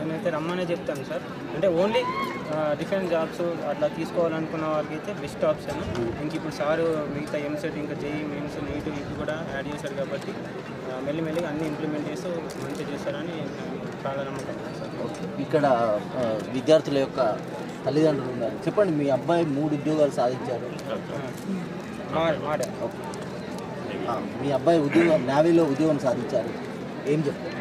నేనైతే రమ్మనే చెప్తాను సార్. అంటే ఓన్లీ డిఫెన్స్ జాబ్స్ అట్లా తీసుకోవాలనుకున్న వాళ్ళకి అయితే బెస్ట్ ఆప్షన్. ఇంక ఇప్పుడు సారు మిగతా ఎంసెట్ ఇంకా జేఈ మెయిన్స్ నీట్ ఇది కూడా యాడ్ చేశారు కాబట్టి మెల్లిమెల్లిగా అన్నీ ఇంప్లిమెంట్ చేస్తూ మంచిగా చేస్తారని చాలా నమ్మకం సార్. ఇక్కడ విద్యార్థుల యొక్క తల్లిదండ్రులు ఉన్నారు. చెప్పండి, మీ అబ్బాయి 3 ఉద్యోగాలు సాధించారు. మీ అబ్బాయి నేవీలో ఉద్యోగం సాధించారు, ఏం చెప్తారు?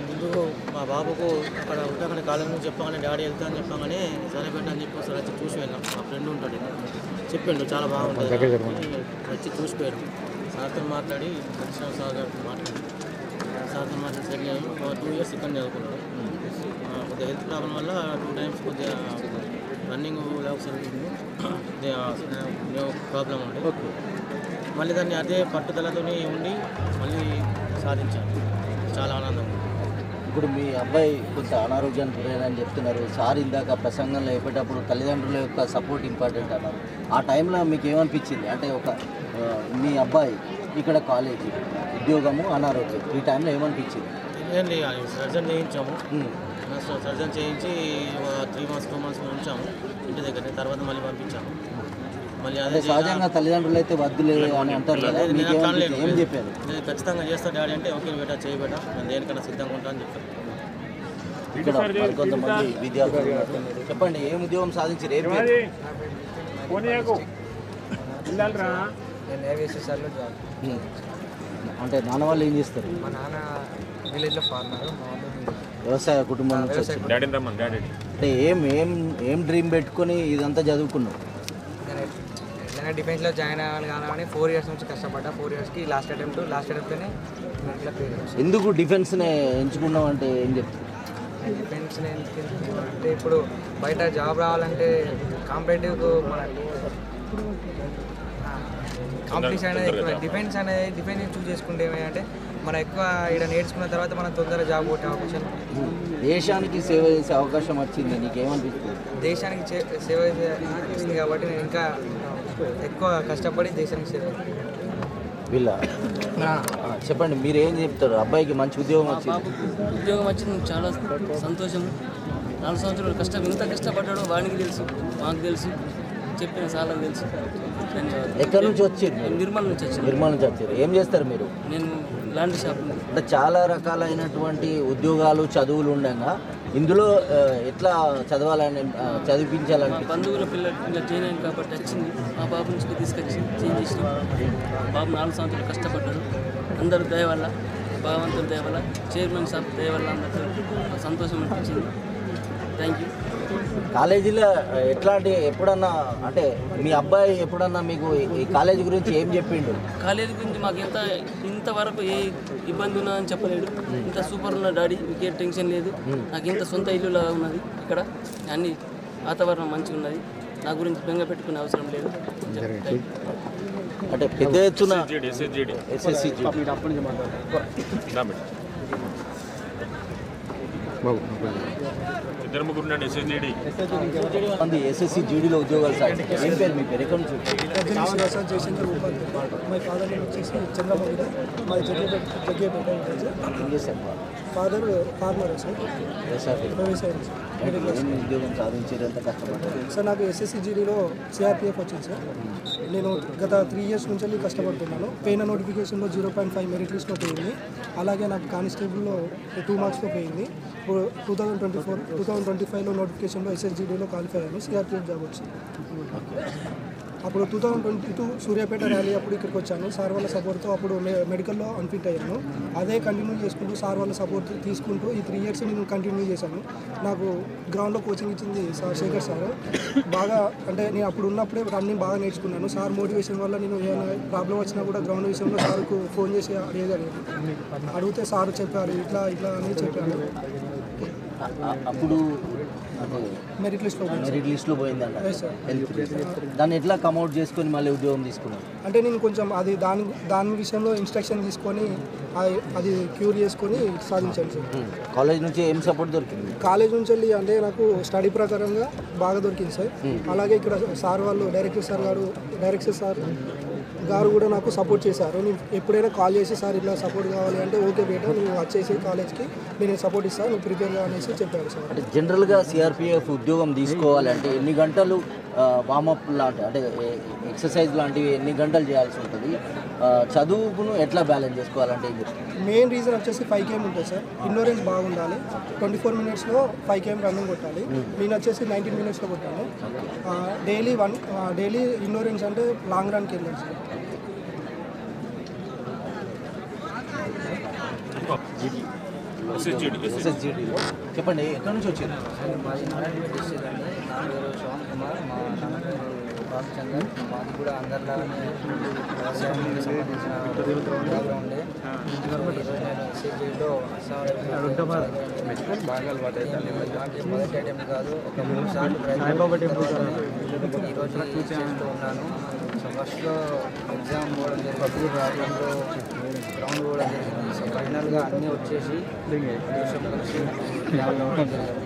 ముందు మా బాబుకు అక్కడ ఉత్తరాఖండ్ కాలేజ్ నుంచి చెప్పగానే డాడీ వెళ్తా అని చెప్పగానే సరే పెట్ట అని చెప్పి ఒకసారి వచ్చి చూసి వెళ్ళాం. మా ఫ్రెండ్ ఉంటాడు, చెప్పిండు చాలా బాగుంటుంది వచ్చి చూసిపోయాడు. సార్తో మాట్లాడి సార్ గారితో మాట్లాడి సెటిల్ అయ్యి 2 ఇయర్స్ ఇక్కడ చదువుకున్నాడు. కొద్దిగా హెల్త్ ప్రాబ్లం వల్ల 2 టైమ్స్ కొద్దిగా రన్నింగ్ లాక్స్ కొద్దిగా ప్రాబ్లం ఉండే మళ్ళీ దాన్ని అదే పట్టుదలతో ఉండి మళ్ళీ సాధించాను. చాలా ఆనందం. ఇప్పుడు మీ అబ్బాయి కొంత అనారోగ్యానికి గురైనని చెప్తున్నారు. సార్ ఇందాక ప్రసంగంలో చెప్పేటప్పుడు తల్లిదండ్రుల యొక్క సపోర్ట్ ఇంపార్టెంట్ అన్నారు. ఆ టైంలో మీకు ఏమనిపించింది? అంటే మీ అబ్బాయి ఇక్కడ కాలేజీ, ఉద్యోగము, అనారోగ్యం, ఈ టైంలో ఏమనిపించింది? ఏంటి సర్జన్ చేయించాము. సర్జన్ చేయించి 3 months 2 months ఉంచాము ఇంటి దగ్గర. తర్వాత మళ్ళీ పంపించాము. మళ్ళీ అదే సహజంగా తల్లిదండ్రులు అయితే వద్దులేదు అని అంటారు కదా, ఏం చెప్పారు? నేను ఖచ్చితంగా చేస్తా డాడీ అంటే ఓకే బేటా చేయి బేటా, నేను దేనికన్నా సిద్ధంగా ఉంటా అని చెప్పాను. ఇక్కడ కొంతమంది విద్యార్థులు చెప్పండి, ఏం ఉద్యోగం సాధించారు? ఏం అంటే నాన్న వాళ్ళు ఏం చేస్తారు? మా నాన్న విలేజ్లో ఫార్మర్, వ్యవసాయ కుటుంబం నుంచి అంటే ఏం డ్రీమ్ పెట్టుకొని ఇదంతా చదువుకున్నావు? నేను డిఫెన్స్లో జాయిన్ అవ్వాలి కావాలని 4 years నుంచి కష్టపడ్డా. 4 yearsకి లాస్ట్ అటెంప్ట్తోనే ఇట్లా పేరు. ఎందుకు డిఫెన్స్నే ఎంచుకున్నావు అంటే ఏం చెప్తావు? డిఫెన్స్ని అంటే ఇప్పుడు బయట జాబ్ రావాలంటే కాంపిటేటివ్ మన కాంపిటీషన్ అనేది ఎక్కువ. డిఫెన్స్ చూస్ చేసుకుంటే ఏమంటే మనం ఎక్కువ ఇక్కడ నేర్చుకున్న తర్వాత మనం తొందరగా జాబ్ కొట్టే అవకాశం. దేశానికి సేవ చేసే అవకాశం వచ్చింది, నీకేమనిపిస్తుంది? దేశానికి సేవ చేసింది కాబట్టి నేను ఇంకా ఎక్కువ కష్టపడి దేశానికి సేవ. వీళ్ళ చెప్పండి, మీరు ఏం చెప్తారు? అబ్బాయికి మంచి ఉద్యోగం వచ్చింది. ఉద్యోగం వచ్చింది, చాలా సంతోషం. 4 సంవత్సరాలు ఎంత కష్టపడ్డాడో వాడికి తెలుసు, మాకు తెలుసు, చెప్పిన సార్లకు తెలుసు. ఎక్కడి నుంచి వచ్చారు? నిర్మల్ నుంచి వచ్చారు. ఏం చేస్తారు మీరు? నేను లాండ్రీ షాప్. అంటే చాలా రకాలైనటువంటి ఉద్యోగాలు, చదువులు ఉండగా ఇందులో ఎట్లా చదివించాలని బంధువుల పిల్లలు జాయిన్ అయింది కాబట్టి వచ్చింది. మా బాబు నుంచి తీసుకొచ్చి చేంజ్ చేసినాం. బాబు 4 సంవత్సరాలు కష్టపడ్డాడు. అందరూ దయ వల్ల, భగవంతుడి దయ వల్ల, చైర్మన్ సాబ్ దయ వల్ల అందరితో సంతోషం అనిపించింది. Thank you. కాలేజీలో ఎప్పుడన్నా అంటే మీ అబ్బాయి ఎప్పుడన్నా మీకు ఈ కాలేజీ గురించి ఏం చెప్పిండు? కాలేజీ గురించి మాకు ఇంతవరకు ఏ ఇబ్బంది ఉన్నదని చెప్పలేడు. ఇంత సూపర్ ఉన్న డాడీ, ఇంకే టెన్షన్ లేదు. నాకు ఇంత సొంత ఇల్లులా ఉన్నది. ఇక్కడ అన్ని వాతావరణం మంచిగా ఉన్నది. నా గురించి బెంగ పెట్టుకునే అవసరం లేదు. అంటే పెద్ద ఎత్తున ఎస్ఎస్సి జీడీలో ఉద్యోగాలు సాధించారు. ఏం పేరు మీ పేరు? ఎక్కడి నుంచి? ఏం చేశారు? ఫాదర్ ఫార్మర్ సార్, వ్యవసాయం. ఉద్యోగం సాధించారు, ఎంత కష్టపడ్డారు సార్? నాకు ఎస్ఎస్సి జీడీలో సిఆర్పిఎఫ్ వచ్చింది సార్. నేను గత 3 years నుంచి కష్టపడుతున్నాను. పోయిన నోటిఫికేషన్లో 0.5 మెరిట్ లిస్ట్లో పోయింది. అలాగే నాకు కానిస్టేబుల్లో 2 marksతో పోయింది. ఇప్పుడు 2025లో నోటిఫికేషన్లో ఎస్ఎస్జీడీలో క్వాలిఫై అయ్యాను. సిఆర్పిఎఫ్ జాబ్ వచ్చింది. అప్పుడు 2022 సూర్యాపేట ర్యాలీ అప్పుడు ఇక్కడికి వచ్చాను. సార్ వాళ్ళ సపోర్ట్తో అప్పుడు మెడికల్లో అన్ఫిట్ అయ్యాను. అదే కంటిన్యూ చేసుకుంటూ సార్ వాళ్ళ సపోర్ట్ తీసుకుంటూ ఈ 3 years నేను కంటిన్యూ చేశాను. నాకు గ్రౌండ్లో కోచింగ్ ఇచ్చింది సార్ శేఖర్ సార్. బాగా అంటే నేను అప్పుడు ఉన్నప్పుడే రన్నింగ్ బాగా నేర్చుకున్నాను. సార్ మోటివేషన్ వల్ల నేను ఏమైనా ప్రాబ్లం వచ్చినా కూడా గ్రౌండ్ విషయంలో సార్కు ఫోన్ చేసి అడిగితే సార్ చెప్పారు ఇట్లా అని చెప్పారు. అప్పుడు మెరిట్ లిస్ట్లో పోయిందంట. దాన్ని ఎట్లా కమౌట్ చేసుకొని మళ్ళీ ఉద్యోగం తీసుకున్నాను? అంటే నేను కొంచెం అది దాని విషయంలో ఇన్స్ట్రక్షన్ తీసుకొని అది క్యూర్ చేసుకొని సాధించాను సార్. కాలేజ్ నుంచి ఏం సపోర్ట్ దొరికింది? కాలేజ్ నుంచి వెళ్ళి అంటే నాకు స్టడీ ప్రకారంగా బాగా దొరికింది సార్. అలాగే ఇక్కడ సార్ వాళ్ళు డైరెక్టర్ సార్ గారు కూడా నాకు సపోర్ట్ చేశారు. నేను ఎప్పుడైనా కాల్ చేసి సార్ ఇట్లా సపోర్ట్ కావాలి అంటే ఓకే బేటా నువ్వు వచ్చేసి కాలేజ్కి నేను సపోర్ట్ ఇస్తాను, నువ్వు ప్రిపేర్ కావాలనేసి చెప్పారు సార్. అంటే జనరల్గా సిఆర్పిఎఫ్ ఉద్యోగం తీసుకోవాలంటే ఎన్ని గంటలు వామప్ లాంటి అంటే ఎక్సర్సైజ్ లాంటివి ఎన్ని గంటలు చేయాల్సి ఉంటుంది, చదువుకును ఎట్లా బ్యాలెన్స్ చేసుకోవాలంటే ఏం చెప్తారు? మెయిన్ రీజన్ వచ్చేసి 5 km ఉంటుంది సార్. ఇండోరెన్స్ బాగుండాలి, 24 minutesలో 5 km రన్నింగ్ కొట్టాలి. నేను వచ్చేసి 19 minutesలో కొట్టాను. డైలీ ఇండోరెన్స్ అంటే లాంగ్ రన్కి వెళ్ళాను సార్. ఎస్ఎస్జిడిలో చెప్పండి, ఎక్కడి నుంచి వచ్చారు? మాది నారాయణపేట డిస్ట్రిక్ట్ అండి. నా పేరు శ్రవణ్ కుమార్, మా నాన్న పేరు రామచందర్. మాది కూడా అందరిలాగానే వ్యవసాయానికి సంబంధించిన బ్యాక్గ్రౌండే. ఈరోజు నేను ఎస్ఎస్జిలో మొదటి అటెంప్ట్ కాదు, ఒక 3 సార్లు ఈరోజు చేస్తూ ఉన్నాను. సో ఫస్ట్లో ఎగ్జామ్ పోవడం జరిగింది, ప్రాబ్లంలో గ్రౌండ్ పోవడం జరిగింది. సో ఫైనల్గా అన్నీ వచ్చేసి కలిసి జాబ్ అవ్వడం జరిగింది.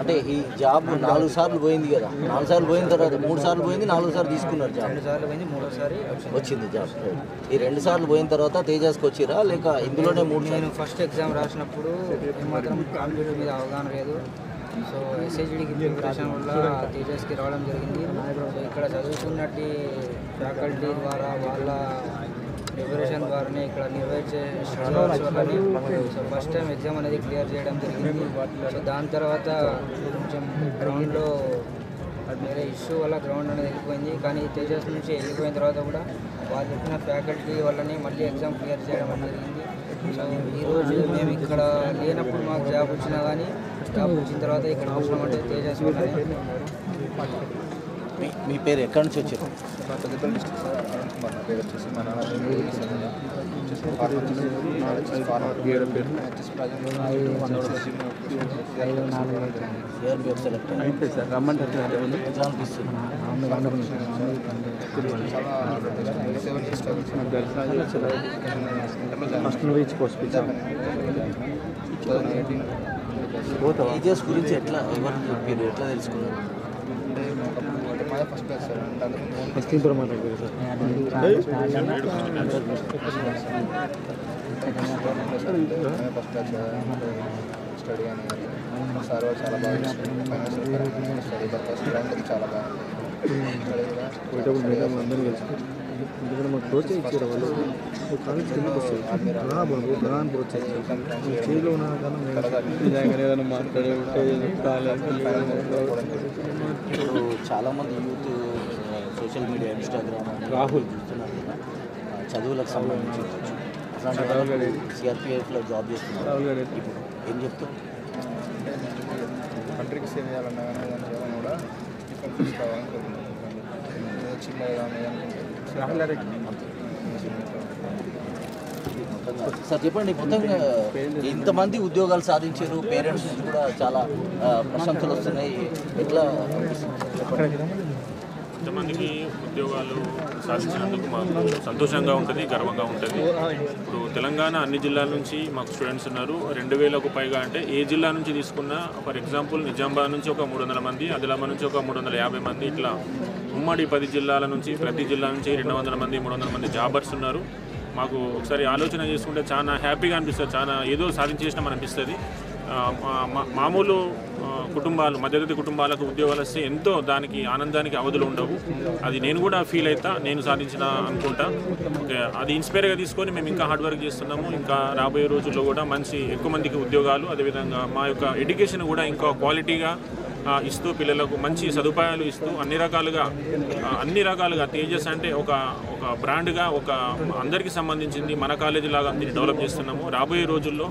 అంటే ఈ జాబ్ 4 సార్లు పోయింది కదా, 4 సార్లు పోయిన తర్వాత 3 సార్లు పోయింది, 4 సార్లు తీసుకున్నారు జాబ్. 2 సార్లు పోయింది, 3వసారి వచ్చింది జాబ్. ఈ 2 సార్లు పోయిన తర్వాత తేజస్కి వచ్చిరా లేక ఇందులోనే 3 నేను ఫస్ట్ ఎగ్జామ్ రాసినప్పుడు ఏమాత్రం కాంపిటేటివ్ మీద అవగాహన లేదు. సో ఎస్ఐజిడికి ప్రిపరేషన్ వల్ల టీచర్స్కి రావడం జరిగింది. సో ఇక్కడ చదువుతున్నట్టు ఫ్యాకల్టీ ద్వారా వాళ్ళ ప్రిపరేషన్ ద్వారానే ఇక్కడ నిర్వహించే స్టూడెంట్స్ వల్లనే సో ఫస్ట్ టైం ఎగ్జామ్ అనేది క్లియర్ చేయడం జరిగింది. సో దాని తర్వాత కొంచెం గ్రౌండ్లో వేరే ఇష్యూ వల్ల గ్రౌండ్ అనేది వెళ్ళిపోయింది. కానీ తేజస్ నుంచి వెళ్ళిపోయిన తర్వాత కూడా వాళ్ళు చెప్పిన ఫ్యాకల్టీ వల్లనే మళ్ళీ ఎగ్జామ్ క్లియర్ చేయడం జరిగింది. సో ఈరోజు మేము ఇక్కడ లేనప్పుడు మాకు జాబ్ వచ్చినా కానీ జాబ్ వచ్చిన తర్వాత ఇక్కడ వచ్చినామంటే తేజస్ వల్లనే. మీ పేరు ఎక్కడి నుంచి వచ్చారు? Peddapalli district sir. అరుణ్ కుమార్ నా పేరు వచ్చేసి. మా నాన్న సిఆర్పిఎఫ్ సెలెక్ట్ అయితే సార్ రమ్మంటే ఎగ్జామ్ టీచర్స్ గురించి ఎట్లా ఎవరు చెప్పారు, ఎట్లా తెలుసుకున్నారు? అంటే మాదే ఫస్ట్ క్లాస్ సార్. అంటే అందుకు ఫస్ట్ ఇంట్లో మాట్లాడారు సార్. ఫస్ట్ క్లాస్ స్టడీ అని మా సార్ వాళ్ళు చాలా బాగా ఫైనాన్షియల్ స్టడీ పర్పస్ గ్రౌండ్కి చాలా చాలామంది youth social media Instagram Rahul చూస్తున్నారు కదా, చదువులకు సంబంధించి అట్లాంటి సిఆర్పిఎఫ్లో జాబ్ చేస్తున్నారు. ఇప్పుడు ఏం చెప్తారు? కంట్రీకి సేవ్ చేయాలన్నా కానీ ఏదైనా చేయాలన్నా కూడా డిఫరెన్స్ కావాలని కోరుకుంటున్నాను. చిన్నగా సార్ చెప్పండి, మొత్తంగా ఇంతమంది ఉద్యోగాలు సాధించారు, పేరెంట్స్ నుంచి కూడా చాలా ప్రశంసలు వస్తున్నాయి, ఎట్లా చెప్పండి? ఇంతమందికి ఉద్యోగాలు సాధించినందుకు మాకు సంతోషంగా ఉంటుంది, గర్వంగా ఉంటుంది. ఇప్పుడు తెలంగాణ అన్ని జిల్లాల నుంచి మాకు స్టూడెంట్స్ ఉన్నారు. 2000కు పైగా. అంటే ఏ జిల్లా నుంచి తీసుకున్నా, ఫర్ ఎగ్జాంపుల్ నిజామాబాద్ నుంచి ఒక 300 మంది, ఆదిలాబాద్ నుంచి ఒక 350 మంది, ఇట్లా ఉమ్మడి 10 జిల్లాల నుంచి ప్రతి జిల్లా నుంచి 200 మంది 300 మంది జాబర్స్ ఉన్నారు. మాకు ఒకసారి ఆలోచన చేసుకుంటే చాలా హ్యాపీగా అనిపిస్తుంది, చాలా ఏదో సాధించేసినామని అనిపిస్తుంది. మామూలు కుటుంబాలు, మధ్యతరగతి కుటుంబాలకు ఉద్యోగాలు వస్తే ఎంతో దానికి ఆనందానికి అవధులు ఉండవు. అది నేను కూడా ఫీల్ అవుతా, నేను సాధించిన అనుకుంటా. ఓకే, అది ఇన్స్పైర్గా తీసుకొని మేము ఇంకా హార్డ్ వర్క్ చేస్తున్నాము. ఇంకా రాబోయే రోజుల్లో కూడా మంచి ఎక్కువ మందికి ఉద్యోగాలు, అదేవిధంగా మా యొక్క ఎడ్యుకేషన్ కూడా ఇంకా క్వాలిటీగా ఇస్తూ పిల్లలకు మంచి సదుపాయాలు ఇస్తూ అన్ని రకాలుగా తేజస్ అంటే ఒక బ్రాండ్గా ఒక అందరికీ సంబంధించింది మన కాలేజీ లాగా దీన్ని డెవలప్ చేస్తున్నాము. రాబోయే రోజుల్లో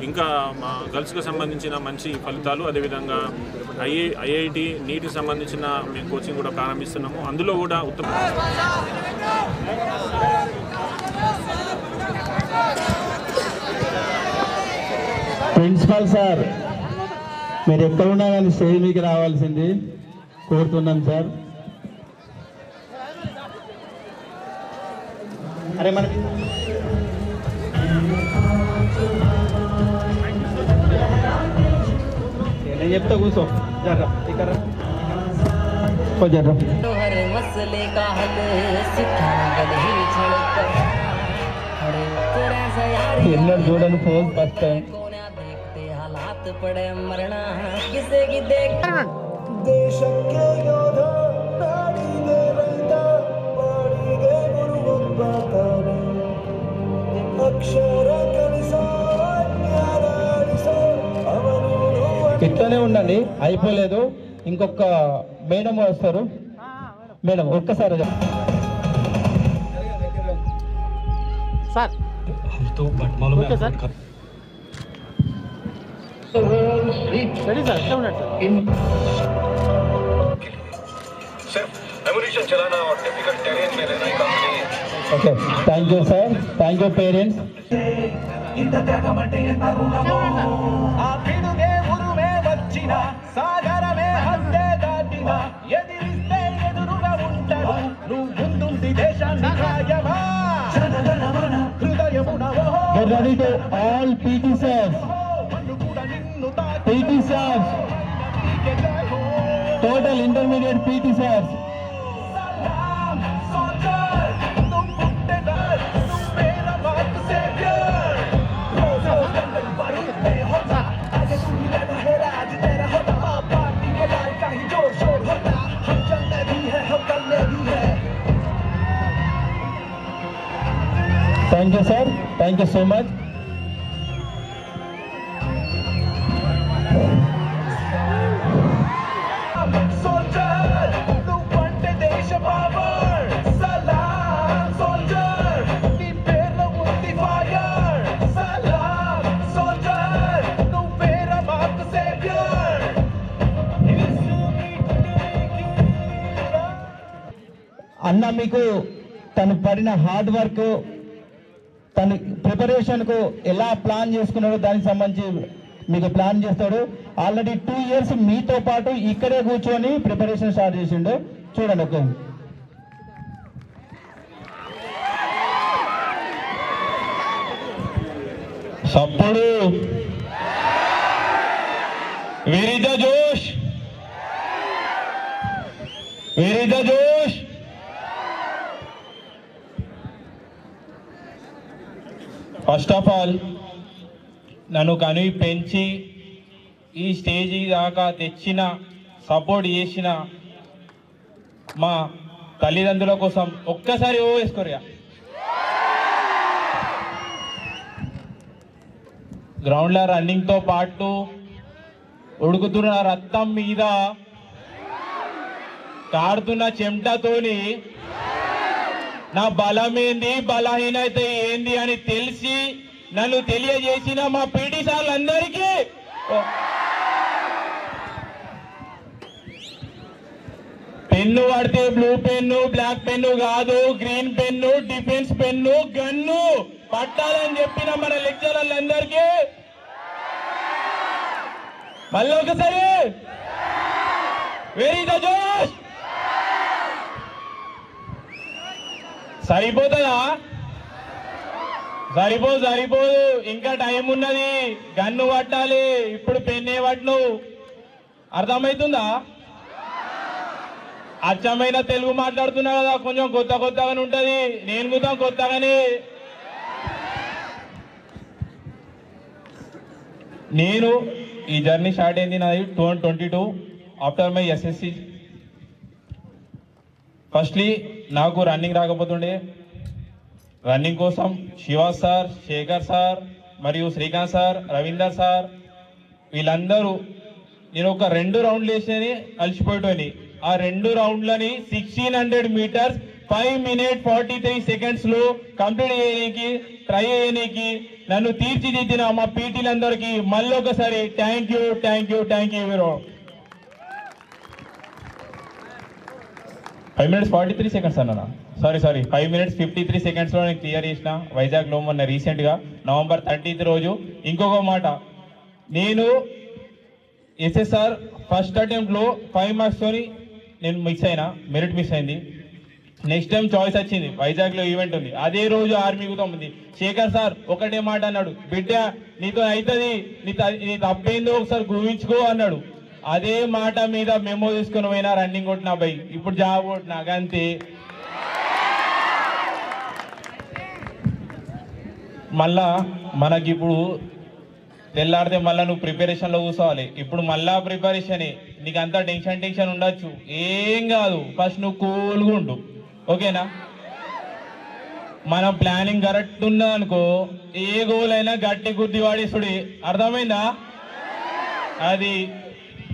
ఇంకా మా గర్ల్స్కి సంబంధించిన మంచి ఫలితాలు, అదేవిధంగా ఐఐటి నీటికి సంబంధించిన మేము కోచింగ్ కూడా ప్రారంభిస్తున్నాము. అందులో కూడా ఉత్తమ ప్రిన్సిపల్ సార్, మీరు ఎక్కడున్నా కానీ స్టేజ్ మీకు రావాల్సింది కోరుతున్నాం సార్. అరే మనకి నేను చెప్తా, కూర్చో జర్రా ఇక్కడ జర్రా. मसले का हल सीखा गले झड़कर खड़े उतरे सयारी ఎన్నడూ చూడని ఫోన్ ఫస్ట్ టైం कोना देखते हालात पड़े मरना किसे की देख ದೇಶಕ್ಕೆ ಯೋಧ ನಾಡಿಗೆ ರೈತ ಬಾಡಿಗೆ ಗುರುವೊಬ್ಬ ತಾನೆ ಅಕ್ಷರ ಕಲಿಸೋ ಜ್ಞಾನ ಅಳಿಸೋ ಅವನು ఇట్లానే ఉండండి, అయిపోలేదు. ఇంకొక మేడం వస్తారు. మేడం ఒక్కసారి sir okay sir ready sir ఎట్లా ఉన్నాడు sir okay. Thank you sir, thank you parents. సాగరమే హద్దే దాటిన ఎదిరిస్తే ఎదురుగా ఉంటాడు నువ్వు ముందుంది దేశాన్ని కాయమా హృదయమున Get ready to all PT sirs. PT sirs. Total intermediate PT sirs. Thank you sir, thank you so much. అన్న మీకు తను పడిన హార్డ్ వర్క్, తన ప్రిపరేషన్కు ఎలా ప్లాన్ చేసుకున్నాడో దానికి సంబంధించి మీకు ప్లాన్ చేస్తాడు. ఆల్రెడీ 2 years మీతో పాటు ఇక్కడే కూర్చొని ప్రిపరేషన్ స్టార్ట్ చేసిండు. చూడండి ఒక సప్పుడు వేర్ ఇస్ ద జోష్, వేర్ ఇస్ ద జోష్. ఫస్ట్ ఆఫ్ ఆల్ నన్ను కనువి పెంచి ఈ స్టేజ్ దాకా తెచ్చిన, సపోర్ట్ చేసిన మా తల్లిదండ్రుల కోసం ఒక్కసారి ఓ వేసుకోరియా. గ్రౌండ్లో రన్నింగ్తో పాటు ఉడుకుతున్న రక్తం మీద కారుతున్న చెమటతోని నా బలమేంది, బలహీనత ఏంది అని తెలిసి నన్ను తెలియజేసిన మా పీటీ సార్లందరికీ పెన్ను పడితే బ్లూ పెన్ను, బ్లాక్ పెన్ను కాదు, green pen, defence pen, gun పట్టాలని చెప్పిన మన లెక్చరర్లందరికీ మళ్ళీ ఒకసారి వెరీ ద జోష్. సరిపోతుందా? సరిపోదు, ఇంకా టైం ఉన్నది. గన్ను పట్టాలి, ఇప్పుడు పెన్నే పట్టు. అర్థమవుతుందా? అచ్చమైన తెలుగు మాట్లాడుతున్నా కదా, కొంచెం కొత్తగానే ఉంటది. నేను కూడా కొత్తగానే. నేను ఈ జర్నీ స్టార్ట్ అయింది నాది 2022 ఆఫ్టర్ మై ఎస్ఎస్సి. ఫస్ట్లీ నాకు రన్నింగ్ రాకపోతుండే. రన్నింగ్ కోసం శివ సార్, శేఖర్ సార్ మరియు శ్రీకాంత్ సార్, రవీందర్ సార్ వీళ్ళందరూ నేను ఒక 2 రౌండ్లు వేసేది అలసిపోయేటోని. ఆ 2 రౌండ్లని 1600 meters 5 minutes 43 seconds లో కంప్లీట్ చేయడానికి ట్రై చేయడానికి నన్ను తీర్చిదిద్దిన మా పీటీలందరికీ మళ్ళీ ఒకసారి థ్యాంక్ యూ. 5 minutes 43 seconds అన్నా, సారీ 5 minutes 53 seconds లో నేను క్లియర్ చేసిన వైజాగ్లో మొన్న రీసెంట్గా November 30th రోజు. ఇంకొక మాట, నేను ఎస్ఎస్ఆర్ ఫస్ట్ అటెంప్ట్లో 5 marks తోని నేను మిస్ అయినా, మెరిట్ మిస్ అయింది. నెక్స్ట్ టైం చాయిస్ వచ్చింది, వైజాగ్లో ఈవెంట్ ఉంది. అదే రోజు ఆర్మీ కూడా ఉంది. శేఖర్ సార్ ఒకటే మాట అన్నాడు, బిడ్డ నీతో అవుతుంది, నీ తప్పేందో ఒకసారి గుర్తించుకో అన్నాడు. అదే మాట మీద మెమో తీసుకుని పోయినా రన్నింగ్ కొట్టినా బై ఇప్పుడు జాబ్ కొట్టినా అంతే. మళ్ళా మనకిప్పుడు తెల్లారితే మళ్ళీ నువ్వు ప్రిపరేషన్లో కూర్చోవాలి. ఇప్పుడు మళ్ళా ప్రిపరేషనే, నీకు అంతా టెన్షన్ ఉండొచ్చు, ఏం కాదు. ఫస్ట్ నువ్వు కూల్గా ఉండు, ఓకేనా? మన ప్లానింగ్ కరెక్ట్ ఉన్నదనుకో ఏ గోల్ అయినా గట్టి గుద్ది వాడేసుడి, అర్థమైందా? అది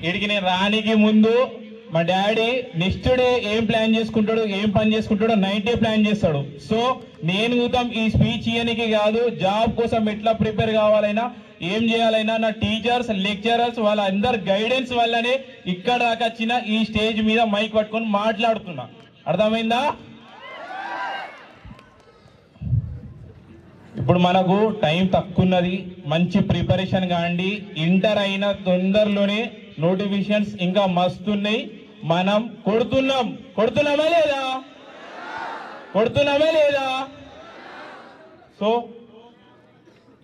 ఇడికి నేను రానికి ముందు మా డాడీ నెక్స్ట్ డే ఏం ప్లాన్ చేసుకుంటాడు, ఏం పని చేసుకుంటాడో నైటే ప్లాన్ చేస్తాడు. సో నేను కూతం ఈ స్పీచ్ ఇయనికి కాదు, జాబ్ కోసం ఎట్లా ప్రిపేర్ కావాలైనా ఏం చేయాలైనా నా టీచర్స్ లెక్చరర్స్ వాళ్ళ అందరు గైడెన్స్ వల్లనే ఇక్కడ దాకా వచ్చిన ఈ స్టేజ్ మీద మైక్ పట్టుకొని మాట్లాడుతున్నా, అర్థమైందా? ఇప్పుడు మనకు టైం తక్కువ ఉన్నది, మంచి ప్రిపరేషన్ కాండి. ఇంటర్ అయిన తొందరలోనే నోటిఫికేషన్స్ ఇంకా మస్తున్నాయి, మనం కొడుతున్నామా లేదా? సో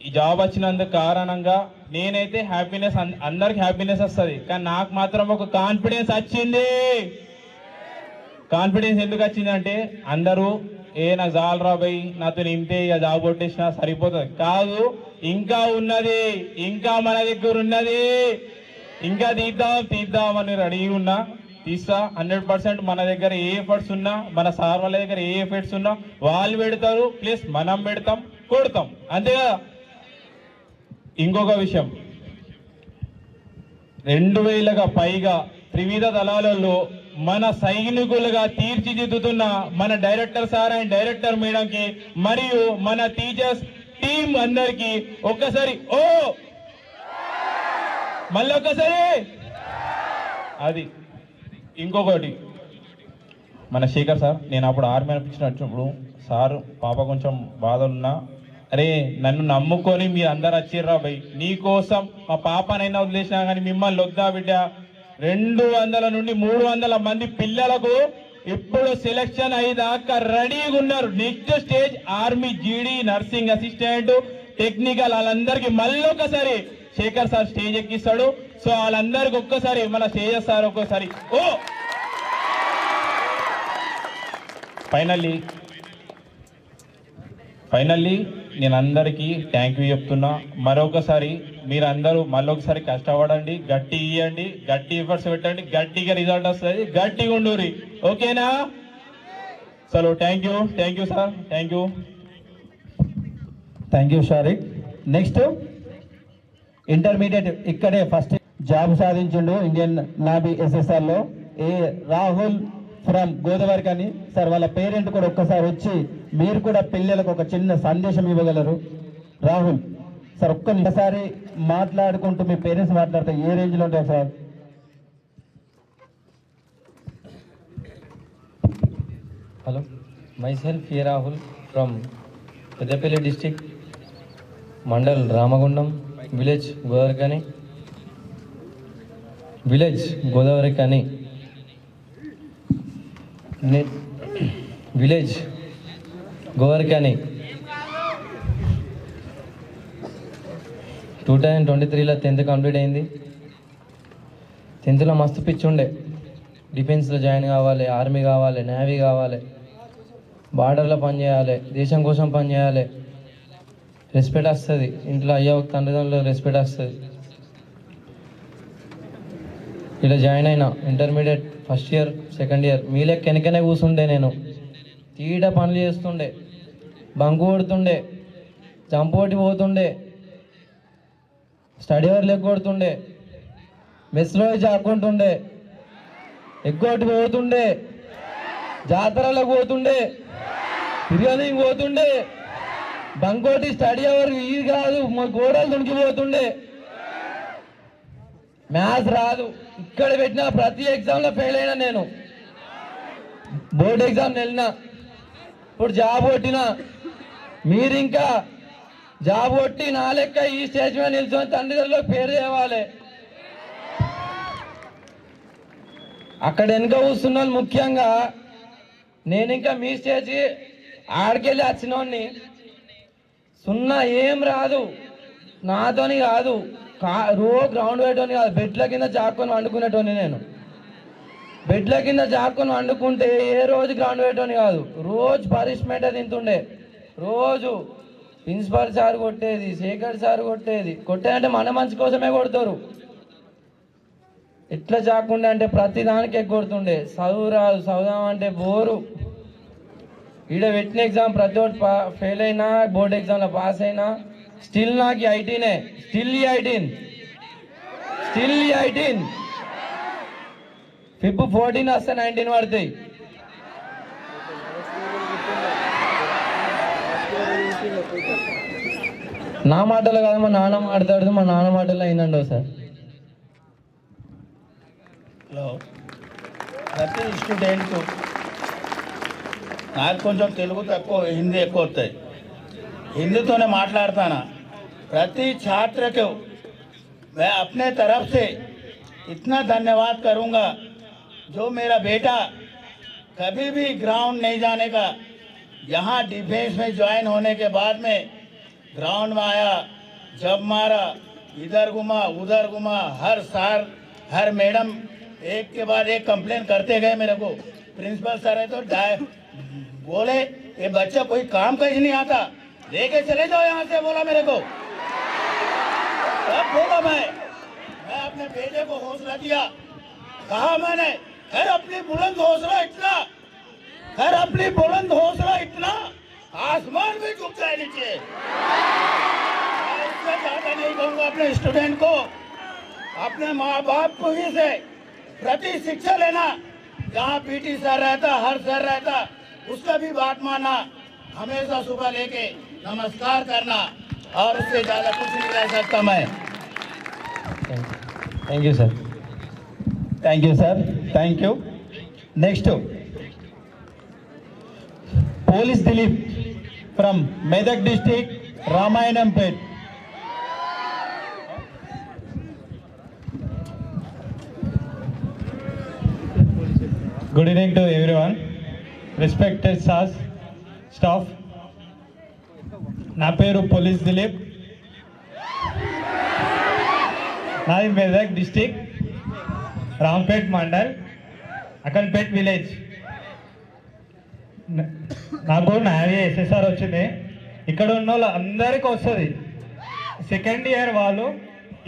ఈ జాబ్ వచ్చినందుకు కారణంగా నేనైతే హ్యాపీనెస్, అందరికి హ్యాపీనెస్ వస్తుంది, కానీ నాకు మాత్రం ఒక కాన్ఫిడెన్స్ వచ్చింది. కాన్ఫిడెన్స్ ఎందుకు వచ్చిందంటే అందరూ నాకు జాలరా బై నాతో ఇంతే ఇక జాబ్ కొట్టేసినా సరిపోతుంది కాదు, ఇంకా ఉన్నది, ఇంకా మన దగ్గర ఉన్నది, ఇంకా తీద్దామని రెడీ ఉన్నా, తీస్తా 100%. మన దగ్గర ఏ ఎఫర్ట్స్ ఉన్నా, మన సార్ వాళ్ళ దగ్గర ఏ ఎఫర్ట్స్ ఉన్నా వాళ్ళు పెడతారు, ప్లస్ మనం పెడతాం, కొడతాం, అంతే కదా? ఇంకొక విషయం, 2000గా పైగా త్రివిధ దళాలలో మన సైనికులుగా తీర్చిదిద్దుతున్న మన డైరెక్టర్ సార్ అండ్ డైరెక్టర్ మేడంకి మరియు మన టీచర్స్ టీం అందరికి ఒక్కసారి మళ్ళొక్కసారి. అది ఇంకొకటి, మన శేఖర్ సార్, నేను అప్పుడు ఆర్మీ అనిపించినప్పుడు సార్ పాప కొంచెం బాధలున్నా, అరే నన్ను నమ్ముకొని మీరు అందరు వచ్చిర్రా బై, నీకోసం మా పాపనైనా వదిలేసినా కానీ మిమ్మల్ని వద్దా బిడ్డ. 200 నుండి 300 మంది పిల్లలకు ఇప్పుడు సెలక్షన్ అయ్యేదాకా రెడీగా ఉన్నారు. నెక్స్ట్ స్టేజ్ ఆర్మీ, జీడీ, నర్సింగ్ అసిస్టెంట్, టెక్నికల్, వాళ్ళందరికీ మళ్ళీ ఒకసారి శేఖర్ సార్ స్టేజ్ ఎక్కిస్తాడు. సో వాళ్ళందరికి ఒక్కసారి మన శేఖర్ సార్ ఒక్కసారి ఫైనల్లీ నేను అందరికీ థ్యాంక్ యూ చెప్తున్నా. మరొకసారి మీరందరూ మళ్ళొకసారి కష్టపడండి, గట్టి ఇవ్వండి, గట్టి ఎఫర్ట్స్ పెట్టండి, గట్టిగా రిజల్ట్ వస్తుంది, గట్టిగా ఉండురి, ఓకేనా? చలో thank you sir, thank you Sharik. Next intermediate ఇక్కడే ఫస్ట్ జాబ్ సాధించిండు ఇండియన్ నావీ SSRలో రాహుల్ ఫ్రమ్ గోదావరి కానీ సార్, వాళ్ళ పేరెంట్ కూడా ఒక్కసారి వచ్చి మీరు కూడా పిల్లలకు ఒక చిన్న సందేశం ఇవ్వగలరు. రాహుల్ సార్ ఒక్కసారి మాట్లాడుకుంటూ మీ పేరెంట్స్ మాట్లాడితే ఏ రేంజ్లో ఉంటారు sir? Hello, myself A. Rahul from Peddapalli district, Mandal Ramagundam, village Godavarikani, village Godavarikani. 2023లో 10th complete అయింది. 10thలో మస్తు పిచ్చి ఉండే, డిఫెన్స్లో జాయిన్ కావాలి, ఆర్మీ కావాలి, నేవీ కావాలి, బార్డర్లో పనిచేయాలి, దేశం కోసం పనిచేయాలి, రెస్పెక్ట్ వస్తుంది, ఇంట్లో అయ్యే ఒక తండ్రిదండ్రులకు రెస్పెక్ట్ వస్తుంది. ఇలా జాయిన్ అయినా intermediate first year second year మీ లెక్క వెనకనే కూర్చుండే, నేను తీట పనులు చేస్తుండే, బంకు కొడుతుండే, చంపోటి పోతుండే, స్టడీ అవర్ లెక్క కొడుతుండే, మెస్లో చాక్కుంటుండే, ఎగ్గొట్టి పోతుండే, జాతరలకు పోతుండే, బిర్యానీకి పోతుండే, బంకోటి స్టడీ అవర్ ఇది కాదు మా గోడలు దునికిపోతుండే. మ్యాథ్స్ రాదు, ఇక్కడ పెట్టిన ప్రతి ఎగ్జామ్లో ఫెయిల్ అయినా నేను. బోర్డు ఎగ్జామ్ వెళ్ళినా, ఇప్పుడు జాబ్ కొట్టినా. మీరు ఇంకా జాబ్ కొట్టి నా లెక్క ఈ స్టేజ్ మీద నిల్చొని తండ్రిదండ్రులకు పేరు తేవాలి. అక్కడ వెనుక కూర్చున్నాను. ముఖ్యంగా నేను ఇంకా మీ స్టేజ్ ఆడికెళ్ళి వచ్చినోడిని, సున్నా ఏం రాదు, నాతోని కాదు, రోజు గ్రౌండ్ పెట్టని కాదు, బెడ్ల కింద జాక్కొని వండుకునేటోని నేను. బెడ్ల కింద జాక్కొని వండుకుంటే ఏ రోజు గ్రౌండ్ పెట్టని కాదు, రోజు పనిష్మెంట్ తింటుండే. రోజు ప్రిన్సిపాల్ సార్ కొట్టేది, శేఖర్ సార్ కొట్టేదంటే మన మంచి కోసమే కొడతారు. ఎట్లా జాకుండే అంటే ప్రతి దానికి ఎగ్గొడుతుండే. చదువు రాదు, చదువుదామంటే బోరు. ఈడ పెట్టిన ఎగ్జామ్ ప్రతి ఒక్కటి ఫెయిల్ అయినా, బోర్డు ఎగ్జామ్లో పాస్ అయినా స్టిల్ నాకు 18 స్టిల్ 18 ఫిబ్ 14 వస్తే 19 పడతాయి. నా మాటలు కాదు, మా నాన్న మాట్లాడుతూ మా నాన్న మాటలు అయిందండి సార్. హలో, ప్రతి స్టూడెంట్కు నాకు కొంచెం తెలుగు తక్కువ, హిందీ ఎక్కువ వస్తాయి. हिंदी माట్లాడతానా. प्रति छात्र को मैं अपने तरफ से इतना धन्यवाद करूंगा जो मेरा बेटा कभी भी ग्राउंड नहीं जाने का, यहाँ डिफेंस में ज्वाइन होने के बाद में ग्राउंड में आया, जब मारा, इधर घुमा उधर घुमा, हर साल हर मैडम एक के बाद एक कंप्लेन करते गए मेरे को. प्रिंसिपल सर है तो बोले ये बच्चा कोई काम का ही नहीं आता, लेके चले जाओ यहाँ से, बोला मेरे को. तब बोला मैं अपने बेटे को हौसला दिया. कहा मैंने, खैर अपनी बुलंद हौसला इतना, खैर अपनी बुलंद हौसला इतना आसमान भी झुक जाए नीचे. इससे ज्यादा नहीं कहूँगा. अपने स्टूडेंट को, अपने माँ बाप को ही से प्रति शिक्षा लेना. जहाँ पीटी सर रहता, हर सर रहता, उसका भी बात मानना, हमेशा सुबह लेके नमस्कार करना, और उससे ज़्यादा कुछ नहीं रह सकता मैं. Thank you sir. Thank you sir. Thank you. Next police Dilip from Medak district, Ramayampet. Good evening to everyone. Respected sirs, staff. నా పేరు పోలీస్ దిలీప్. నాది మెదక్ డిస్టిక్, రాంపేట్ మండల్, అకల్పేట్ విలేజ్. నాకు నాది ఎస్ఎస్ఆర్ వచ్చింది. ఇక్కడ ఉన్న వాళ్ళు అందరికీ వస్తుంది. సెకండ్ ఇయర్ వాళ్ళు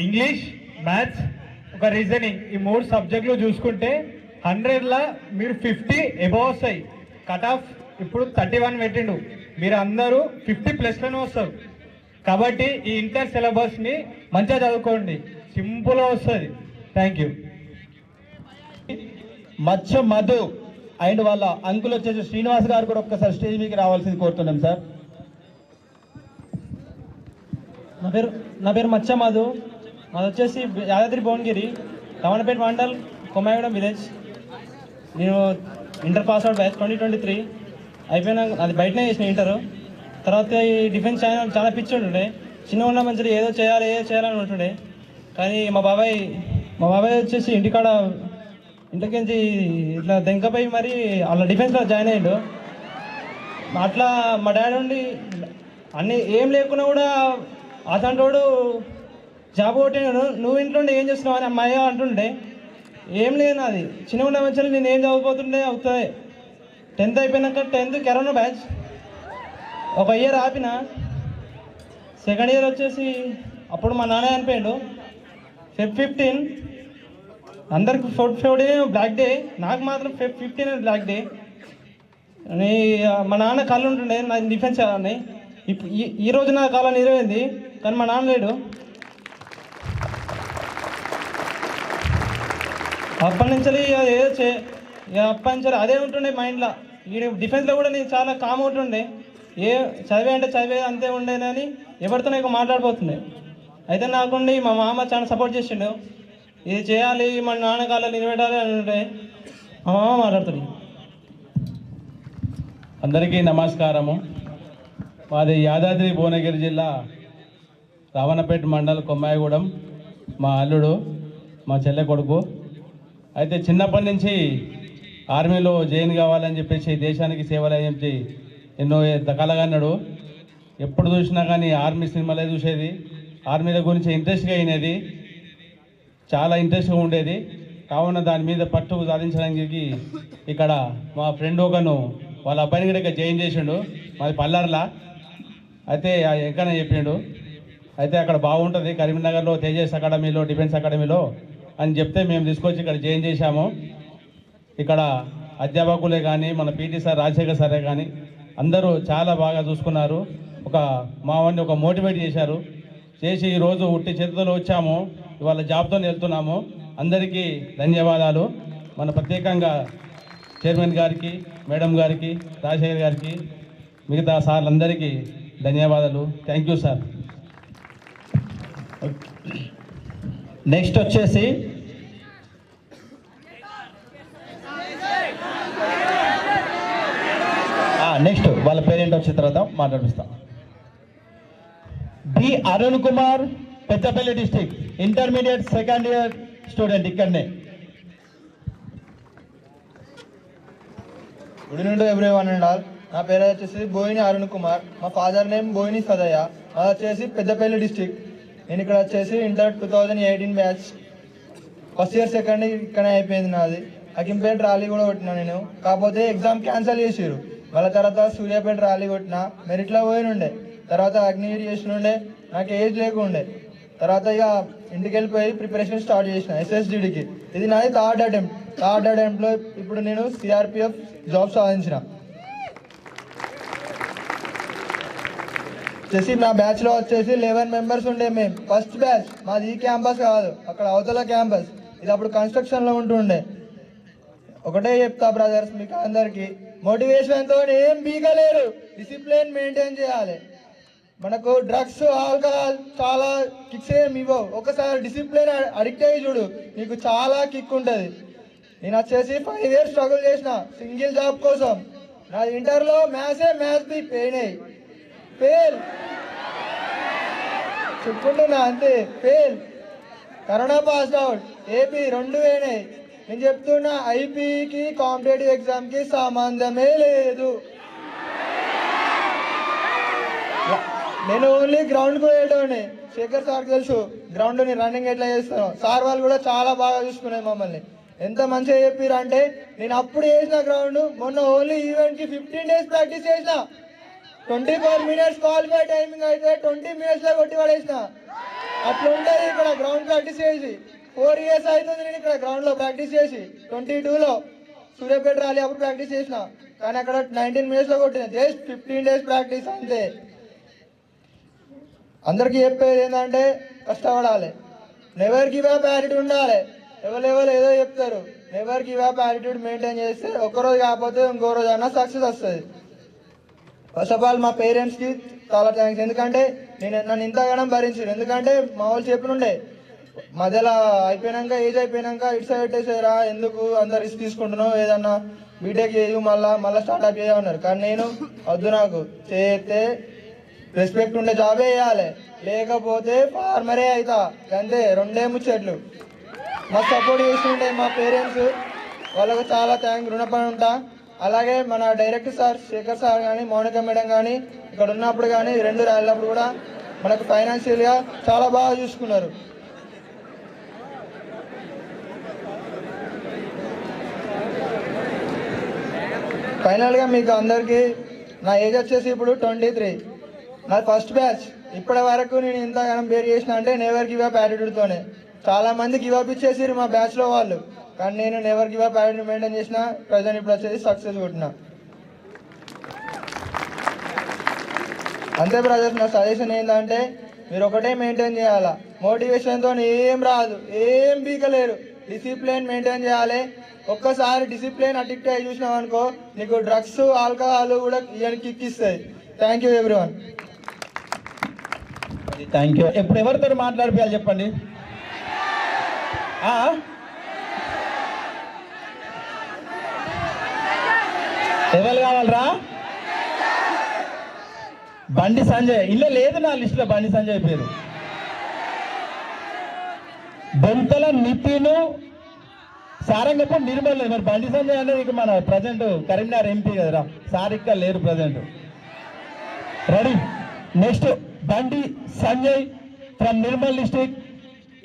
ఇంగ్లీష్, మ్యాథ్స్, ఒక రీజనింగ్, ఈ 3 సబ్జెక్టులు చూసుకుంటే 100లా మీరు 50 ఎబవ్ వస్తాయి. కట్ ఆఫ్ ఇప్పుడు 31 పెట్టిండు. మీరు అందరూ 50+లోనే వస్తారు. కాబట్టి ఈ ఇంటర్ సిలబస్ని మంచిగా చదువుకోండి, సింపుల్గా వస్తుంది. Thank you. మచ్చ మధు అండ్ వాళ్ళ అంకుల్ వచ్చేసి శ్రీనివాస్ గారు కూడా ఒక్కసారి స్టేజ్ మీదకి రావాల్సింది కోరుతున్నాం సార్. నా పేరు మచ్చ మధు. మాది వచ్చేసి యాదాద్రి భువనగిరి, రమణపేట మండల్, కొమ్మాయిగూడెం విలేజ్. నేను ఇంటర్ పాస్ అవుట్ బ్యాచ్ 2023 అయిపోయినాక అది బయటనే చేసిన ఇంటర్. తర్వాత ఈ డిఫెన్స్ ఛానల్ చాలా పిచ్చి ఉంటుండే. చిన్నగా ఉన్న మంచిగా ఏదో చేయాలని ఉంటుండే. కానీ మా బాబాయ్ వచ్చేసి ఇంటికి ఇట్లా దెంకపోయి మరి అలా డిఫెన్స్లో జాయిన్ అయ్యిండు. అట్లా మా డాడీ ఉండి అన్నీ ఏం లేకున్నా కూడా అతంటోడు జాబ్ కొట్టినాడు. నువ్వు ఇంట్లో ఏం చేస్తున్నావు అని అమ్మాయి అంటుండే. ఏం లేదు, నాది చిన్నగా ఉన్న మంచిగా నేను ఏం చదువుకోతుండే అవుతుంది. 10th అయిపోయినాక 10th కరోనా బ్యాచ్ ఒక ఇయర్ ఆపిన. సెకండ్ ఇయర్ వచ్చేసి అప్పుడు మా నాన్న చనిపోయాడు. Feb 15 అందరికి 14 బ్లాక్ డే, నాకు మాత్రం Feb 15 బ్లాక్ డే. మా నాన్న కళ్ళు ఉంటుండే నా డిఫెన్స్ చేయాలని. ఈ రోజు నా కాలం నెరవేరింది, కానీ మా నాన్న లేడు. అప్పటి నుంచి అప్పటి నుంచి అదే ఉంటుండే మైండ్లో. ఈ డిఫెన్స్లో కూడా నేను చాలా కామ్ ఉంటుండే. చదివే అంతే ఉండేనని ఎవరితో నాకు మాట్లాడిపోతుండే. అయితే నాకుండి మా మామ చాలా సపోర్ట్ చేసిండు. ఇది చేయాలి, మా నాన్న కాళ్ళు నిలబెట్టాలి అని ఉంటే మా మామ మాట్లాడుతుంది. అందరికీ నమస్కారము. మాది యాదాద్రి భువనగిరి జిల్లా, రావణపేట మండల్, కొమ్మాయిగూడెం. మా అల్లుడు, మా చెల్లె కొడుకు. అయితే చిన్నప్పటి నుంచి ఆర్మీలో జాయిన్ కావాలని చెప్పేసి, దేశానికి సేవలు అని చెప్పి ఎన్నో కలగన్నాడు. ఎప్పుడు చూసినా కానీ ఆర్మీ సినిమాలే చూసేది. ఆర్మీల గురించి ఇంట్రెస్ట్గా అయినది, చాలా ఇంట్రెస్ట్గా ఉండేది. కావున దాని మీద పట్టు సాధించడానికి ఇక్కడ మా ఫ్రెండ్ ఒకను వాళ్ళ అబ్బాయిని కూడా ఇక్కడ జాయిన్ చేసిండు, మాది పల్లార్లా. అయితే ఎక్కడ చెప్పిండు, అయితే అక్కడ బాగుంటుంది కరీంనగర్లో తేజస్ అకాడమీలో, డిఫెన్స్ అకాడమీలో అని చెప్తే మేము తీసుకొచ్చి ఇక్కడ జాయిన్ చేశాము. ఇక్కడ అధ్యాపకులే కానీ మన పీటీ సార్ రాజశేఖర్ సారే కానీ అందరూ చాలా బాగా చూసుకున్నారు. మా వాడిని ఒక మోటివేట్ చేశారు, చేసి ఈరోజు ఉట్టి చేతుల్లో వచ్చాము, ఇవాళ జాబ్తో వెళ్తున్నాము. అందరికీ ధన్యవాదాలు. మన ప్రత్యేకంగా చైర్మన్ గారికి, మేడం గారికి, రాజశేఖర్ గారికి, మిగతా సార్లందరికీ ధన్యవాదాలు. Thank you sir. నెక్స్ట్ వచ్చేసి నెక్స్ట్ వాళ్ళ పేరెంట్ వచ్చిన తర్వాత మాట్లాడిస్తాం. B Arun Kumar, Peddapalli district, intermediate second year student ఇక్కడనే. Good evening to everyone and all. నా పేరు వచ్చేసి బోయిని అరుణ్ కుమార్. మా ఫాదర్ నేమ్ బోయిని సదయ్య. అది వచ్చేసి పెద్దపల్లి డిస్ట్రిక్ట్. నేను ఇక్కడ వచ్చేసి inter 2018 batch, first year second ఇక్కడనే అయిపోయింది నాది. అకింపేట ర్యాలీ కూడా కొట్టినా నేను, కాకపోతే ఎగ్జామ్ క్యాన్సిల్ చేసిరు. వాళ్ళ తర్వాత సూర్యాపేట ర్యాలీ కొట్టిన, మెరిట్లో పోయినుండే. తర్వాత అగ్నివీర్ చేసినుండే, నాకు ఏజ్ లేకుండే. తర్వాత ఇక ఇంటికి వెళ్ళిపోయి ప్రిపరేషన్ స్టార్ట్ చేసిన SSGDకి. ఇది నాది థర్డ్ అటెంప్ట్లో ఇప్పుడు నేను CRPF జాబ్ సాధించిన. వచ్చేసి నా బ్యాచ్లో వచ్చేసి 11 మెంబర్స్ ఉండే. మేము ఫస్ట్ బ్యాచ్, మాది ఈ క్యాంపస్ కాదు, అక్కడ అవతల క్యాంపస్. ఇది అప్పుడు కన్స్ట్రక్షన్లో ఉంటుండే. ఒకటే చెప్తా బ్రదర్స్ మీకు అందరికీ, మోటివేషన్తో ఏం బీగలేరు, డిసిప్లిన్ మెయింటైన్ చేయాలి. మనకు డ్రగ్స్, ఆల్కహాల్ చాలా కిక్స్ ఏమి ఇవ్వవు. ఒకసారి డిసిప్లిన్ అడిక్ట్ అయ్యి చూడు, నీకు చాలా కిక్ ఉంటుంది. నేను వచ్చేసి 5 years స్ట్రగుల్ చేసిన సింగిల్ జాబ్ కోసం. నా ఇంటర్లో మ్యాథ్స్ బి ఫెయిల్ చెప్పుకుంటున్నా అంతే, fail. Corona pass out, AP 2 అయినాయి. నేను చెప్తున్నా IPకి కాంపిటేటివ్ ఎగ్జామ్కి సంబంధమే లేదు. నేను ఓన్లీ గ్రౌండ్కి పోయేటోని. శేఖర్ సార్ తెలుసు గ్రౌండ్ని రన్నింగ్ ఎట్లా చేస్తాను. సార్ వాళ్ళు కూడా చాలా బాగా చూసుకునేది మమ్మల్ని. ఎంత మంచిగా చెప్పారు అంటే, నేను అప్పుడు చేసిన గ్రౌండ్ మొన్న ఓన్లీ ఈవెంట్కి 15 days ప్రాక్టీస్ చేసిన. 24 minutes క్వాలిఫై టైమింగ్ అయితే 20 minutesలో కొట్టి పడేసిన. అట్లా ఉంటుంది ఇక్కడ గ్రౌండ్ ప్రాక్టీస్ చేసి. 4 years అవుతుంది నేను ఇక్కడ గ్రౌండ్లో ప్రాక్టీస్ చేసి. 22లో సూర్యాపేట ర్యాలీ అప్పుడు ప్రాక్టీస్ చేసిన, కానీ అక్కడ 19 minutesలో కొట్టిన. జస్ట్ 15 days ప్రాక్టీస్ అంతే. అందరికీ చెప్పేది ఏంటంటే కష్టపడాలి, నెవర్ గివ్ అప్ యాటిట్యూడ్ ఉండాలి. ఎవరు ఏదో చెప్తారు, never give up attitude maintain చేస్తే ఒక్కరోజు కాకపోతే ఇంకో రోజు అన్నా సక్సెస్ వస్తుంది. ఫస్ట్ ఆఫ్ ఆల్ మా పేరెంట్స్కి చాలా థ్యాంక్స్, ఎందుకంటే నన్ను ఇంతగానం భరించారు. ఎందుకంటే మా వాళ్ళు చెప్పినుండే మధ్యలో ఏజ్ అయిపోయినాక ఇటు సైడ్ పెట్టేసారా, ఎందుకు అంత రిస్క్ తీసుకుంటున్నావు, ఏదన్నా బీటెక్ చేయు మళ్ళీ స్టార్ట్అప్ చేయమన్నారు. కానీ నేను వద్దు, నాకు చేస్తే రెస్పెక్ట్ ఉండే జాబే చేయాలి, లేకపోతే ఫార్మరే అవుతా అంతే. 2 ముచ్చట్లు. మాకు సపోర్ట్ చేస్తుంటే మా పేరెంట్స్, వాళ్ళకు చాలా రుణపడి ఉంటా. అలాగే మన డైరెక్టర్ సార్ శేఖర్ సార్ కానీ, మౌనిక మేడం కానీ ఇక్కడ ఉన్నప్పుడు కానీ, 2 ర్యాలీలప్పుడు కూడా మనకు ఫైనాన్షియల్గా చాలా బాగా చూసుకున్నారు. ఫైనల్గా మీకు అందరికీ నా ఏజ్ వచ్చేసి ఇప్పుడు 23. నా ఫస్ట్ బ్యాచ్. ఇప్పటి వరకు నేను ఇంతగానం పేరు చేసిన అంటే నెవర్ గివ్ అప్ యాటిట్యూడ్తోనే. చాలామంది గివ్ అప్ ఇచ్చేసారు మా బ్యాచ్లో వాళ్ళు, కానీ నేను never give up attitude maintain చేసిన. ప్రజెంట్ ఇప్పుడు వచ్చేసి సక్సెస్ కొట్టిన. అంతే బ్రదర్స్, నా సజెషన్ ఏంటంటే మీరు ఒకటే మెయింటైన్ చేయాలా, మోటివేషన్తో ఏం రాదు, ఏం బీకలేరు. డిసిప్లిన్ మెయింటైన్ చేయాలి. ఒక్కసారి డిసిప్లిన్ అడిక్ట్ అయ్యి చూసినావు అనుకో, నీకు డ్రగ్స్, ఆల్కహాల్ కూడా ఇవన్నీ కిక్ ఇస్తాయి. Thank you everyone. Thank you. ఇప్పుడు ఎవరితో మాట్లాడిపోయాలి చెప్పండి. ఎవరు కావాలరా? బండి సంజయ్. ఇల్లు లేదు నా లిస్టులో బండి సంజయ్ పేరు. బొంతల నితిన్, సారంగపు నిర్మల్. మరి బండి సంజయ్ అనేది ఇక మన ప్రజెంట్ కరీంనగర్ MP కదరా, సార్ ఇక్కడ లేరు present. Ready? Next Bandi Sanjay from Nirmal district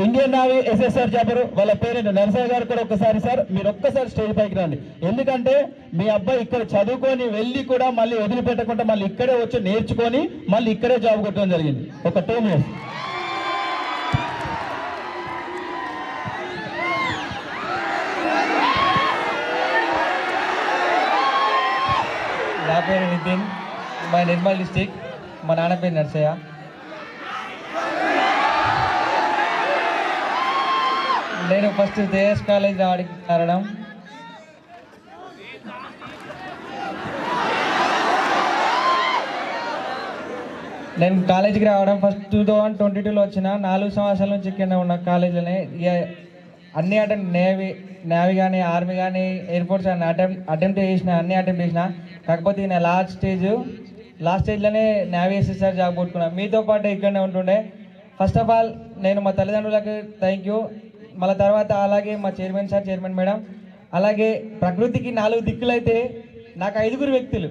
Indian navy SSR Jaber వాళ్ళ పేరెంట్ నరసయ్య గారు కూడా ఒక్కసారి సార్ మీరు ఒక్కసారి స్టేజ్ పైకి రండి. ఎందుకంటే మీ అబ్బాయి ఇక్కడ చదువుకొని వెళ్ళి కూడా మళ్ళీ వదిలిపెట్టకుండా మళ్ళీ ఇక్కడే వచ్చి నేర్చుకొని మళ్ళీ ఇక్కడే జాబ్ కొట్టడం జరిగింది. ఒక 2 minutes. నా పేరు నితిన్, మా నిర్మల్ డిస్టిక్, మా నాన్న పేరు నర్సయ్య. నేను ఫస్ట్ తేజస్ కాలేజ్ రావడానికి కారణం నేను కాలేజీకి రావడం ఫస్ట్ 2022లో వచ్చిన. 4 సంవత్సరాల నుంచి ఇక్కడ ఉన్న కాలేజీలోనే అన్ని నేవీ కానీ ఆర్మీ కానీ ఎయిర్ ఫోర్స్ అని అటెంప్ట్ చేసిన. కాకపోతే నేను లాస్ట్ స్టేజ్లోనే నేవీ ఎస్ఎస్ఆర్ జాబ్ కొట్టుకున్నాను. మీతో పాటు ఇక్కడనే ఉంటుండే. ఫస్ట్ ఆఫ్ ఆల్ నేను మా తల్లిదండ్రులకు థ్యాంక్ యూ. మళ్ళీ తర్వాత అలాగే మా చైర్మన్ మేడం, అలాగే ప్రకృతికి 4 దిక్కులు అయితే నాకు 5 వ్యక్తులు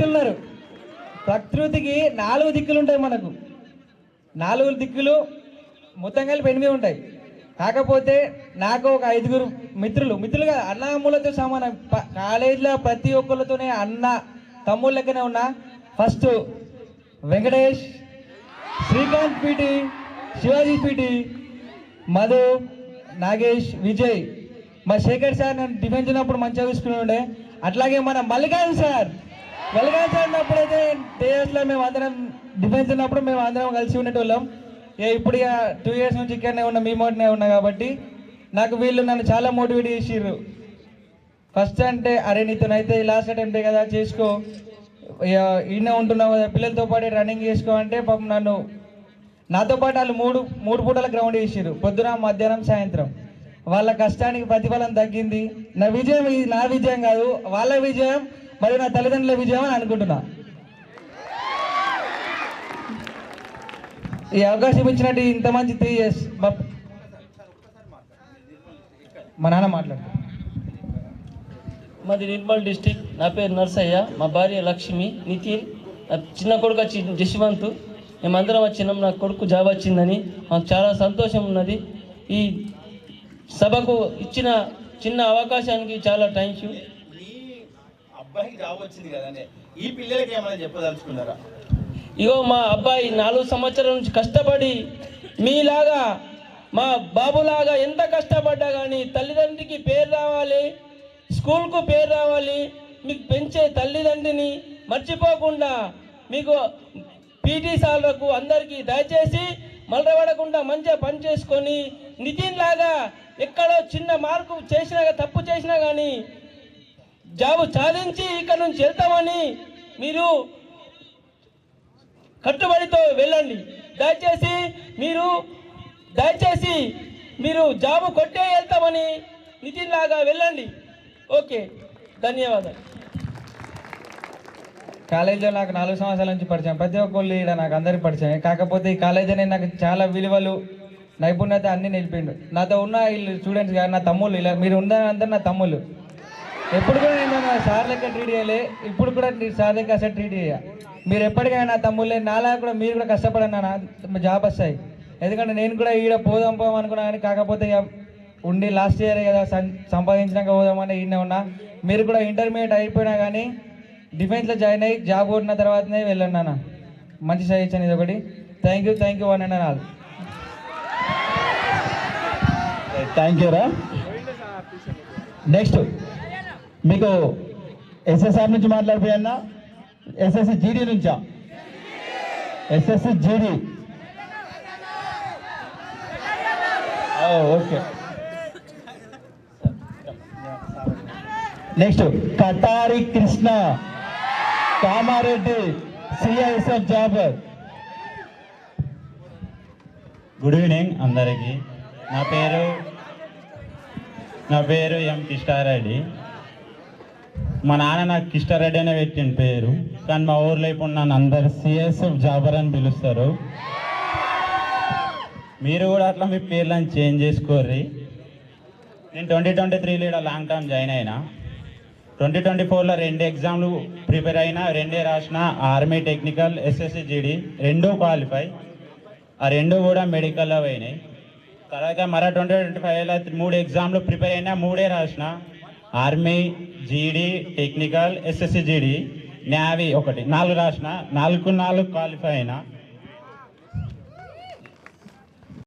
ఉన్నారు. ప్రకృతికి 4 దిక్కులు ఉంటాయి. మనకు 4 దిక్కులు మొత్తం కలిపి 8 ఉంటాయి. కాకపోతే నాకు ఒక 5 మిత్రులుగా అన్నదమ్ములతో సమానం. కాలేజీలో ప్రతి ఒక్కరితోనే అన్న తమ్ముళ్ళ లెక్కనే ఉన్నా. First Venkatesh, Srikanth PT, Shivaji PT, Madhu, Nagesh, Vijay. మా శేఖర్ సార్ నన్ను డిఫెన్స్ ఉన్నప్పుడు మంచిగా చూసుకుని ఉండే. అట్లాగే మన మల్లికార్జున్ సార్ ఉన్నప్పుడైతే తేజస్లో మేము అందరం డిఫెన్స్ ఉన్నప్పుడు మేము అందరం కలిసి ఉండేటోళ్ళం. ఇప్పుడు 2 years నుంచి ఇక్కడనే ఉన్నా, మీ మోటనే ఉన్నా. కాబట్టి నాకు వీళ్ళు నన్ను చాలా మోటివేట్ చేసిర్రు. ఫస్ట్ అంటే అరే నీతోనైతే లాస్ట్ అటెంప్ట్ కదా చేసుకో, ఈయన ఉంటున్నావు కదా పిల్లలతో పాటు రన్నింగ్ చేసుకో అంటే పాపం నాతో పాటు వాళ్ళు మూడు పూటల గ్రౌండ్ చేసిర్రు, పొద్దున మధ్యాహ్నం సాయంత్రం. వాళ్ళ కష్టానికి ప్రతిఫలం తగ్గింది. నా విజయం ఇది నా విజయం కాదు, వాళ్ళ విజయం మరియు నా తల్లిదండ్రుల విజయం అని అనుకుంటున్నా. ఈ అవకాశం ఇచ్చినట్టు ఇంత మంచి 3 years మా నాన్న మాట్లాడు. మాది నిర్మల్ డిస్టిక్. నా పేరు నర్సయ్య, మా భార్య లక్ష్మి, నితిన్, నా చిన్న కొడుకు వచ్చి జశ్వంత్. మేమందరం వచ్చినాం. నా కొడుకు జాబ్ వచ్చిందని మాకు చాలా సంతోషం ఉన్నది. ఈ సభకు ఇచ్చిన చిన్న అవకాశానికి చాలా థ్యాంక్ యూ. అబ్బాయికి జాబ్ వచ్చింది కదండి, ఈ పిల్లలకి ఏమైనా చెప్పదలుచుకున్నారా? ఇగో మా అబ్బాయి 4 సంవత్సరాల నుంచి కష్టపడి మీలాగా మా బాబులాగా ఎంత కష్టపడ్డా కానీ తల్లిదండ్రికి పేరు రావాలి, స్కూల్కు పేరు రావాలి. మీకు పెంచే తల్లిదండ్రిని మర్చిపోకుండా మీకు పీటీ సార్లకు అందరికీ దయచేసి మలరబడకుండా మంచిగా పని చేసుకొని నితిన్ లాగా ఎక్కడో చిన్న మార్పు చేసినా తప్పు చేసినా కానీ జాబు సాధించి ఇక్కడ నుంచి వెళ్తామని మీరు కట్టుబడితో వెళ్ళండి. దయచేసి మీరు జాబు కొట్టే వెళ్తామని నితిన్ లాగా వెళ్ళండి. ఓకే, ధన్యవాదాలు. కాలేజీలో నాకు 4 సంవత్సరాల నుంచి పరిచయం. ప్రతి ఒక్కళ్ళు ఇక్కడ నాకు అందరికి పరిచయం. కాకపోతే ఈ కాలేజీ అనేది నాకు చాలా విలువలు, నైపుణ్యత అన్నీ నిలిపిండు. నాతో ఉన్న వీళ్ళు స్టూడెంట్స్ కానీ నా తమ్ముళ్ళు, ఇలా మీరు ఉన్నందరూ నా తమ్ముళ్ళు. ఎప్పుడు కూడా నేను నా సార్ లెక్క ట్రీట్ చేయలే, ఇప్పుడు కూడా సార్ లెక్క అసలు ట్రీట్ చేయ. మీరు ఎప్పటికైనా నా తమ్ముళ్ళే, నాలా కూడా మీరు కూడా కష్టపడన్నా జాబ్ వస్తాయి. ఎందుకంటే నేను కూడా ఈడ పోదాం అనుకున్నా కానీ కాకపోతే ఉండి లాస్ట్ ఇయర్ కదా సంపాదించినాక పోదామని ఈయన ఉన్నా. మీరు కూడా ఇంటర్మీడియట్ అయిపోయినా కానీ డిఫెన్స్లో జాయిన్ అయ్యి జాబ్ కొట్టిన తర్వాతనే వెళ్ళండి అన్న. మంచి సజెషన్ ఇది ఒకటి. Thank you 1 and all. Thank you రా. నెక్స్ట్ మీకు ఎస్ఎస్ఆర్ నుంచి మాట్లాడిపోయన్నా, ఎస్ఎస్సి జీడీ నుంచా? SSC GD, okay. Next Katari Krishna, Kamareddy, CISF Jaber. Good evening అందరికీ. నా పేరు ఎం కిష్టారెడ్డి. మా నాన్న నాకు కిష్టారెడ్డి అనే పెట్టిన పేరు, కానీ మా ఊర్లో ఇప్పుడు నన్ను అందరు సిఎస్ఎఫ్ జాబర్ అని పిలుస్తారు. మీరు కూడా అట్లా మీ పేర్లను చేంజ్ చేసుకోర్రి. నేను 2023లో లాంగ్ టర్మ్ జాయిన్ అయినా. 2024లో 2 ఎగ్జామ్లు ప్రిపేర్ అయినా, 2 రాసిన. Army technical, SSC GD 2 qualify. ఆ 2 కూడా మెడికల్లో పోయినాయి. తర్వాత మరో 2025లో 3 ఎగ్జామ్లు ప్రిపేర్ అయినా, 3 రాసిన. ఆర్మీ, జీడీ, టెక్నికల్, ఎస్ఎస్సి జీడీ, నేవీ 1, 4 రాసిన. 4 క్వాలిఫై అయినా.